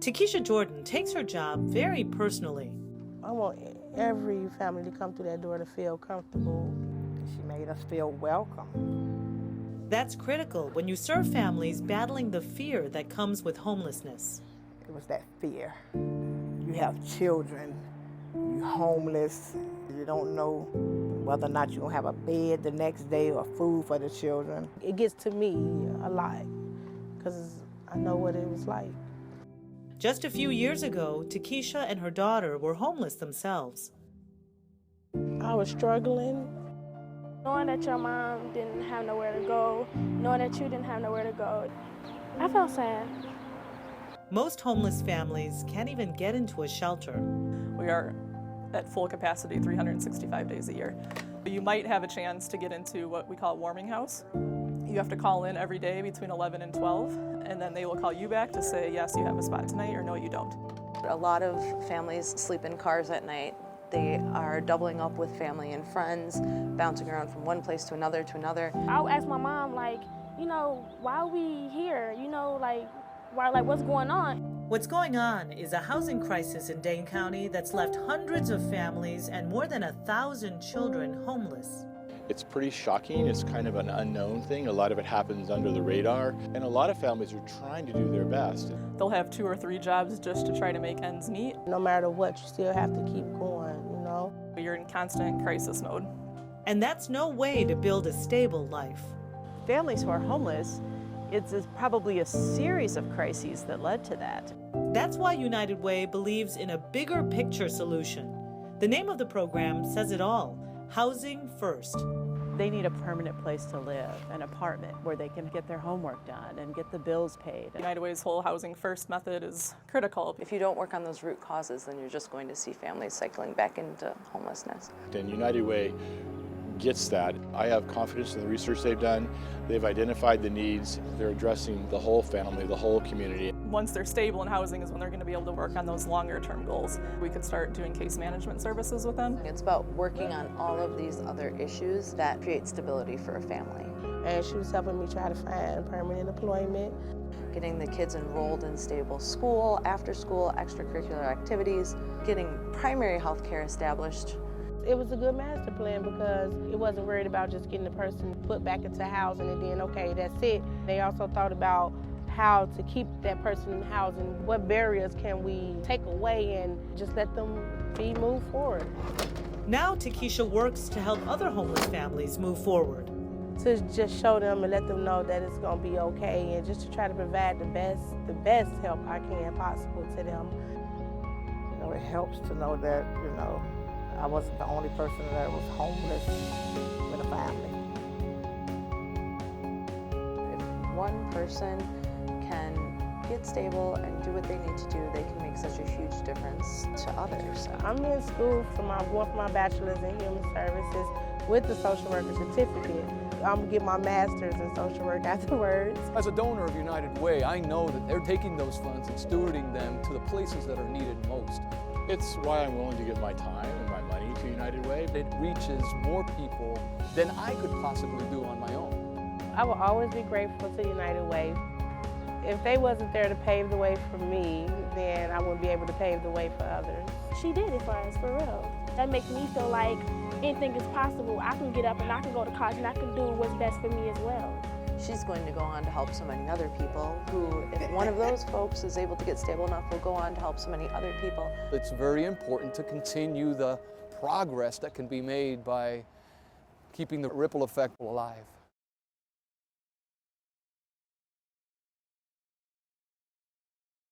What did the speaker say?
Takesha Jordan takes her job very personally. I want every family to come through that door to feel comfortable. She made us feel welcome. That's critical when you serve families battling the fear that comes with homelessness. It was that fear. You have children, you're homeless, you don't know whether or not you're going to have a bed the next day or food for the children. It gets to me a lot because I know what it was like. Just a few years ago, Takesha and her daughter were homeless themselves. I was struggling. Knowing that your mom didn't have nowhere to go, knowing that you didn't have nowhere to go, I felt sad. Most homeless families can't even get into a shelter. We are at full capacity 365 days a year. You might have a chance to get into what we call a warming house. You have to call in every day between 11 and 12, and then they will call you back to say, yes, you have a spot tonight, or no, you don't. A lot of families sleep in cars at night. They are doubling up with family and friends, bouncing around from one place to another to another. I'll ask my mom, like, you know, why are we here? You know, like, what's going on? What's going on is a housing crisis in Dane County that's left hundreds of families and more than 1,000 children homeless. It's pretty shocking. It's kind of an unknown thing. A lot of it happens under the radar, and a lot of families are trying to do their best. They'll have 2 or 3 jobs just to try to make ends meet. No matter what, you still have to keep going, you know? You're in constant crisis mode. And that's no way to build a stable life. Families who are homeless, it's probably a series of crises that led to that. That's why United Way believes in a bigger picture solution. The name of the program says it all: Housing First. They need a permanent place to live, an apartment where they can get their homework done and get the bills paid. United Way's whole Housing First method is critical. If you don't work on those root causes, then you're just going to see families cycling back into homelessness. And United Way gets that. I have confidence in the research they've done. They've identified the needs. They're addressing the whole family, the whole community. Once they're stable in housing is when they're going to be able to work on those longer term goals. We could start doing case management services with them. It's about working on all of these other issues that create stability for a family. And she was helping me try to find permanent employment. Getting the kids enrolled in stable school, after school, extracurricular activities, getting primary health care established. It was a good master plan because it wasn't worried about just getting the person put back into housing and then, okay, that's it. They also thought about how to keep that person in housing. What barriers can we take away and just let them be moved forward? Now Takesha works to help other homeless families move forward. To just show them and let them know that it's going to be okay, and just to try to provide the best help I can possible to them. You know, it helps to know that, you know, I wasn't the only person that was homeless with a family. If one person can get stable and do what they need to do, they can make such a huge difference to others. I'm in school going for my bachelor's in human services with the social worker certificate. I'm gonna get my master's in social work afterwards. As a donor of United Way, I know that they're taking those funds and stewarding them to the places that are needed most. It's why I'm willing to give my time and my money to United Way. It reaches more people than I could possibly do on my own. I will always be grateful to United Way. If they wasn't there to pave the way for me, then I wouldn't be able to pave the way for others. She did it for us, for real. That makes me feel like anything is possible. I can get up and I can go to college and I can do what's best for me as well. She's going to go on to help so many other people who, if one of those folks is able to get stable enough, will go on to help so many other people. It's very important to continue the progress that can be made by keeping the ripple effect alive.